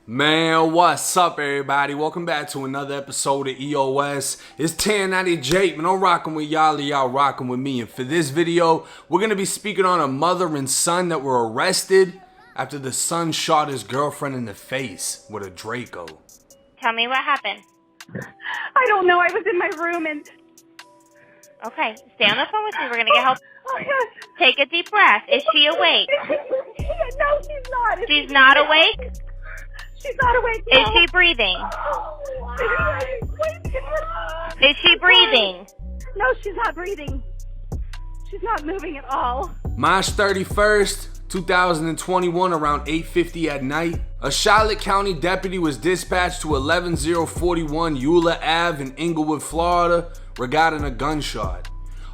Man, what's up, everybody? Welcome back to another episode of EOS. It's 1090 Jake, man. I'm rocking with y'all, y'all rocking with me. And for this video, we're going to be speaking on a mother and son that were arrested after the son shot his girlfriend in the face with a Draco. Tell me what happened. I don't know. I was in my room and... Okay, stay on the phone with me. We're going to get help. Oh, yes. Take a deep breath. Is she awake? No, she's not. She's not awake? She's not awake. No. Is she breathing? Is she breathing? No, she's not breathing. She's not moving at all. March 31st, 2021, around 8:50 at night, a Charlotte County deputy was dispatched to 11041 Eula Ave in Inglewood, Florida, regarding a gunshot.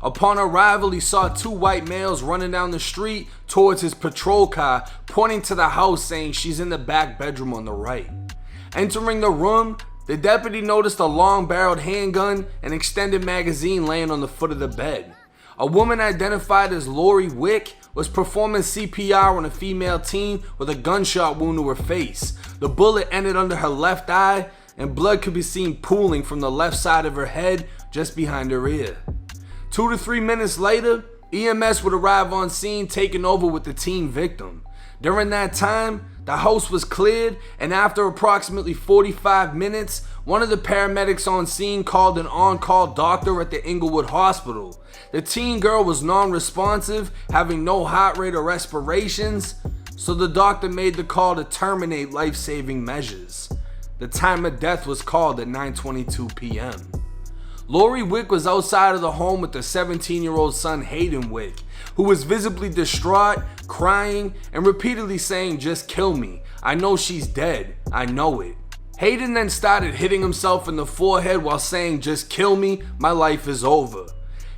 Upon arrival, he saw two white males running down the street towards his patrol car, pointing to the house saying she's in the back bedroom on the right. Entering the room, the deputy noticed a long-barreled handgun and extended magazine laying on the foot of the bed. A woman identified as Lori Wick was performing CPR on a female teen with a gunshot wound to her face. The bullet ended under her left eye, and blood could be seen pooling from the left side of her head just behind her ear. 2 to 3 minutes later, EMS would arrive on scene, taking over with the teen victim. During that time, the house was cleared, and after approximately 45 minutes, one of the paramedics on scene called an on-call doctor at the Inglewood Hospital. The teen girl was non-responsive, having no heart rate or respirations, so the doctor made the call to terminate life-saving measures. The time of death was called at 9:22 p.m. Lori Wick was outside of the home with their 17-year-old son Hayden Wick, who was visibly distraught, crying, and repeatedly saying, "Just kill me. I know she's dead. I know it." Hayden then started hitting himself in the forehead while saying, "Just kill me. My life is over."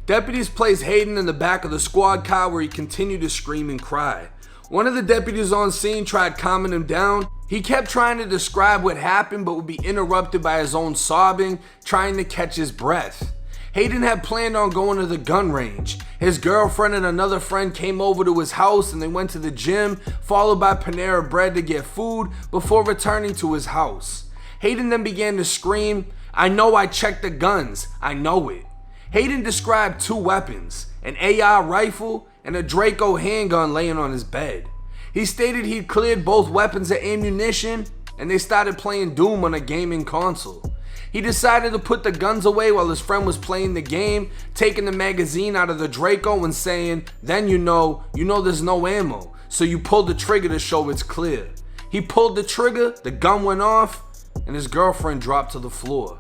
Deputies placed Hayden in the back of the squad car where he continued to scream and cry. One of the deputies on scene tried calming him down. He kept trying to describe what happened but would be interrupted by his own sobbing, trying to catch his breath. Hayden had planned on going to the gun range. His girlfriend and another friend came over to his house and they went to the gym, followed by Panera Bread to get food before returning to his house. Hayden then began to scream, "I know I checked the guns. I know it." Hayden described two weapons, an AR rifle and a Draco handgun laying on his bed. He stated he'd cleared both weapons of ammunition and they started playing Doom on a gaming console. He decided to put the guns away while his friend was playing the game, taking the magazine out of the Draco and saying, "Then you know there's no ammo, so you pull the trigger to show it's clear." He pulled the trigger, the gun went off, and his girlfriend dropped to the floor.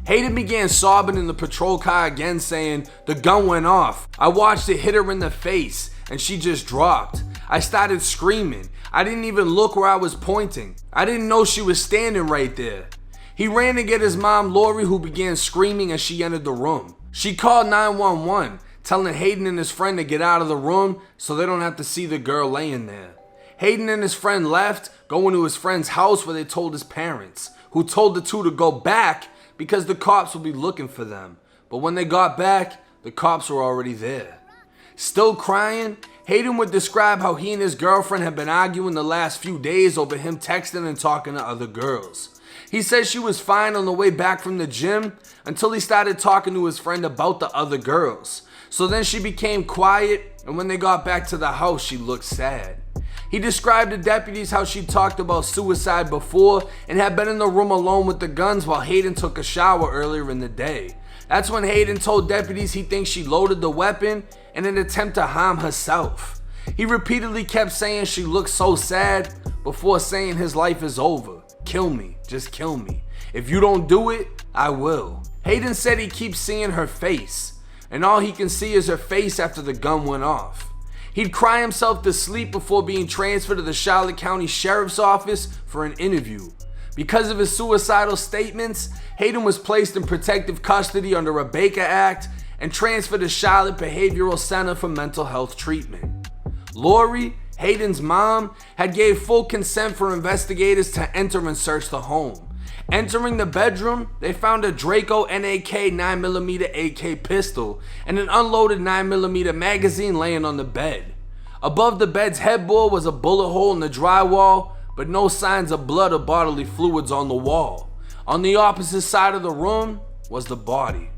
Hayden began sobbing in the patrol car again, saying, "The gun went off. I watched it hit her in the face and she just dropped. I started screaming. I didn't even look where I was pointing. I didn't know she was standing right there." He ran to get his mom, Lori, who began screaming as she entered the room. She called 911, telling Hayden and his friend to get out of the room so they don't have to see the girl laying there. Hayden and his friend left, going to his friend's house where they told his parents, who told the two to go back because the cops would be looking for them. But when they got back, the cops were already there. Still crying, Hayden would describe how he and his girlfriend had been arguing the last few days over him texting and talking to other girls. He said she was fine on the way back from the gym until he started talking to his friend about the other girls. So then she became quiet, and when they got back to the house, she looked sad. He described to deputies how she talked about suicide before and had been in the room alone with the guns while Hayden took a shower earlier in the day. That's when Hayden told deputies he thinks she loaded the weapon in an attempt to harm herself. He repeatedly kept saying she looked so sad before saying his life is over. "Kill me, just kill me. If you don't do it, I will." Hayden said he keeps seeing her face, and all he can see is her face after the gun went off. He'd cry himself to sleep before being transferred to the Charlotte County Sheriff's Office for an interview. Because of his suicidal statements, Hayden was placed in protective custody under a Baker Act and transferred to Charlotte Behavioral Center for mental health treatment. Lori, Hayden's mom, had gave full consent for investigators to enter and search the home. Entering the bedroom, they found a Draco NAK 9mm AK pistol and an unloaded 9mm magazine laying on the bed. Above the bed's headboard was a bullet hole in the drywall, but no signs of blood or bodily fluids on the wall. On the opposite side of the room was the body.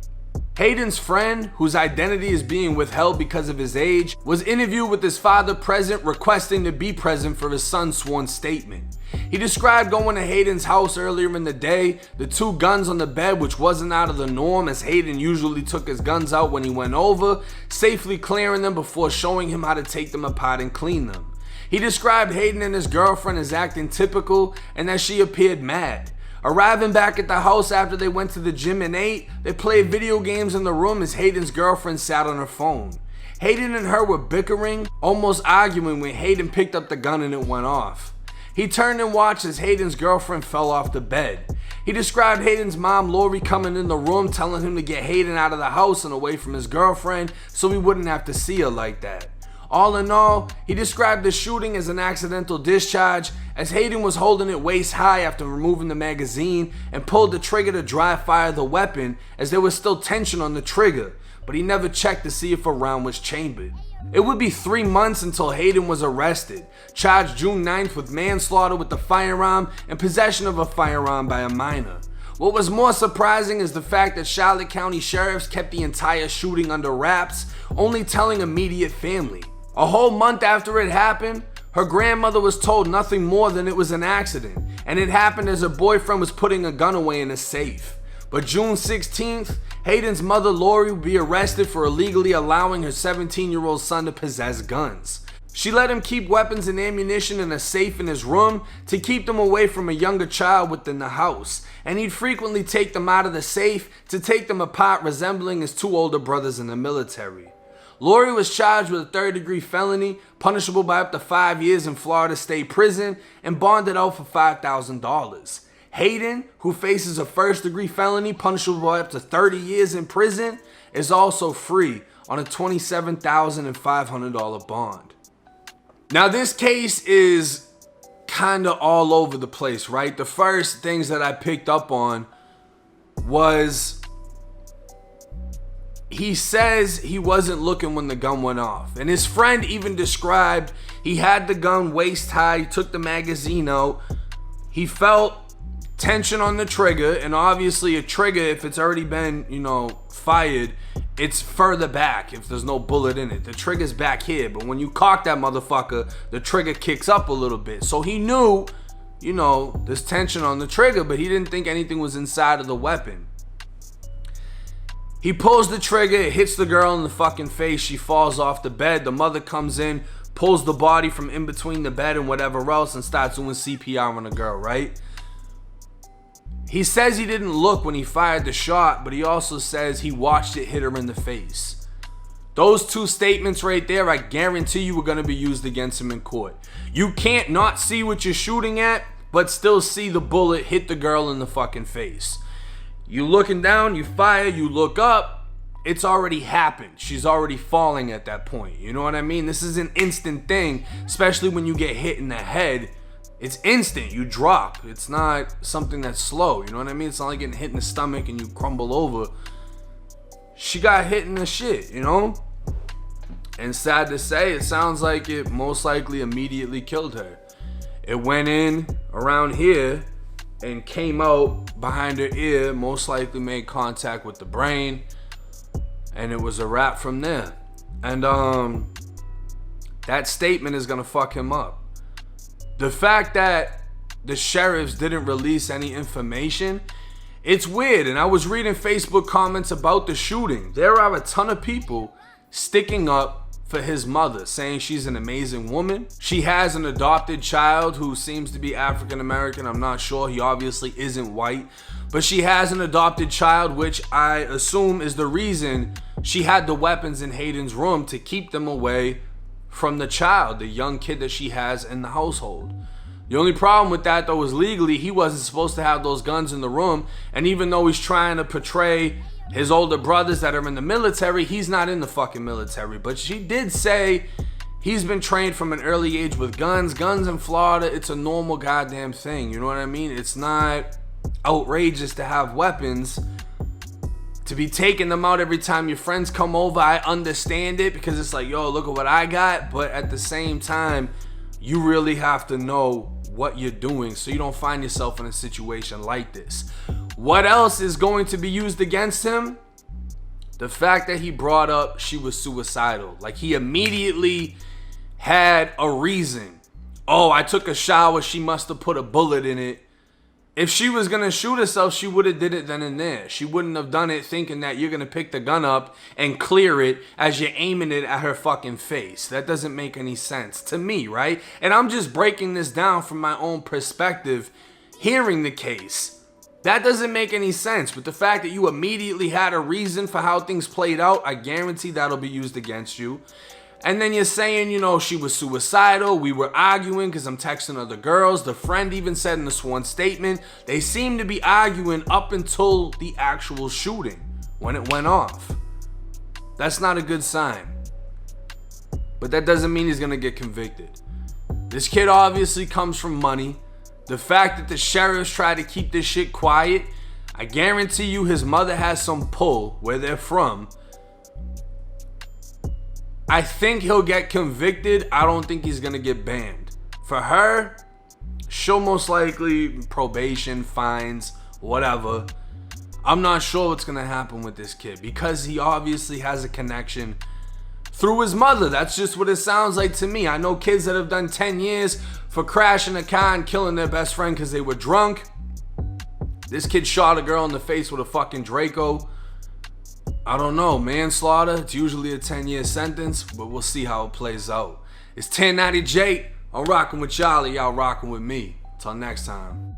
Hayden's friend, whose identity is being withheld because of his age, was interviewed with his father present, requesting to be present for his son's sworn statement. He described going to Hayden's house earlier in the day, the 2 guns on the bed, which wasn't out of the norm as Hayden usually took his guns out when he went over, safely clearing them before showing him how to take them apart and clean them. He described Hayden and his girlfriend as acting typical and that she appeared mad. Arriving back at the house after they went to the gym and ate, they played video games in the room as Hayden's girlfriend sat on her phone. Hayden and her were bickering, almost arguing when Hayden picked up the gun and it went off. He turned and watched as Hayden's girlfriend fell off the bed. He described Hayden's mom, Lori, coming in the room telling him to get Hayden out of the house and away from his girlfriend so he wouldn't have to see her like that. All in all, he described the shooting as an accidental discharge as Hayden was holding it waist high after removing the magazine and pulled the trigger to dry fire the weapon as there was still tension on the trigger, but he never checked to see if a round was chambered. It would be 3 months until Hayden was arrested, charged June 9th with manslaughter with the firearm and possession of a firearm by a minor. What was more surprising is the fact that Charlotte County sheriffs kept the entire shooting under wraps, only telling immediate family. A whole month after it happened, her grandmother was told nothing more than it was an accident, and it happened as her boyfriend was putting a gun away in a safe. But June 16th, Hayden's mother Lori would be arrested for illegally allowing her 17-year-old son to possess guns. She let him keep weapons and ammunition in a safe in his room to keep them away from a younger child within the house, and he'd frequently take them out of the safe to take them apart, resembling his 2 older brothers in the military. Lori was charged with a 3rd-degree felony, punishable by up to 5 years in Florida State Prison, and bonded out for $5,000. Hayden, who faces a 1st-degree felony, punishable by up to 30 years in prison, is also free on a $27,500 bond. Now, this case is kind of all over the place, right? The first things that I picked up on was he says he wasn't looking when the gun went off. And his friend even described he had the gun waist high, he took the magazine out, he felt tension on the trigger, and obviously a trigger, if it's already been, fired, it's further back if there's no bullet in it. The trigger's back here, but when you cock that motherfucker, the trigger kicks up a little bit. So he knew, there's tension on the trigger, but he didn't think anything was inside of the weapon. He pulls the trigger, it hits the girl in the fucking face, she falls off the bed. The mother comes in, pulls the body from in between the bed and whatever else and starts doing CPR on the girl, right? He says he didn't look when he fired the shot, but he also says he watched it hit her in the face. Those 2 statements right there, I guarantee you, are going to be used against him in court. You can't not see what you're shooting at, but still see the bullet hit the girl in the fucking face. You looking down, you fire, you look up, it's already happened. She's already falling at that point. You know what I mean? This is an instant thing, especially when you get hit in the head. It's instant, you drop. It's not something that's slow, you know what I mean? It's not like getting hit in the stomach and you crumble over. She got hit in the shit, And sad to say, it sounds like it most likely immediately killed her. It went in around here and came out behind her ear, most likely made contact with the brain, and it was a wrap from there. And that statement is gonna fuck him up. The fact that the sheriffs didn't release any information, it's weird. And I was reading Facebook comments about the shooting. There are a ton of people sticking up for his mother, saying she's an amazing woman. She has an adopted child who seems to be African American. I'm not sure. He obviously isn't white. But she has an adopted child, which I assume is the reason she had the weapons in Hayden's room, to keep them away from the child, the young kid that she has in the household. The only problem with that, though, is legally he wasn't supposed to have those guns in the room. And even though he's trying to portray his older brothers that are in the military, he's not in the fucking military. But she did say he's been trained from an early age with guns. Guns in Florida, it's a normal goddamn thing. You know what I mean? It's not outrageous to have weapons. To be taking them out every time your friends come over, I understand it, because it's like, yo, look at what I got. But at the same time, you really have to know what you're doing so you don't find yourself in a situation like this. What else is going to be used against him? The fact that he brought up she was suicidal. Like, he immediately had a reason. Oh, I took a shower, she must have put a bullet in it. If she was going to shoot herself, she would have did it then and there. She wouldn't have done it thinking that you're going to pick the gun up and clear it as you're aiming it at her fucking face. That doesn't make any sense to me, right? And I'm just breaking this down from my own perspective, hearing the case. That doesn't make any sense. But the fact that you immediately had a reason for how things played out, I guarantee that'll be used against you. And then you're saying, you know, she was suicidal. We were arguing because I'm texting other girls. The friend even said in the sworn statement, they seem to be arguing up until the actual shooting when it went off. That's not a good sign. But that doesn't mean he's going to get convicted. This kid obviously comes from money. The fact that the sheriffs try to keep this shit quiet, I guarantee you his mother has some pull where they're from. I think he'll get convicted. I don't think he's gonna get banned. For her, she'll most likely probation, fines, whatever. I'm not sure what's gonna happen with this kid because he obviously has a connection through his mother. That's just what it sounds like to me. I know kids that have done 10 years for crashing a car and killing their best friend because they were drunk. This kid shot a girl in the face with a fucking Draco. I don't know, manslaughter, it's usually a 10-year sentence, but we'll see how it plays out. It's 1090 J. I'm rocking with Charlie, y'all rocking with me. Till next time.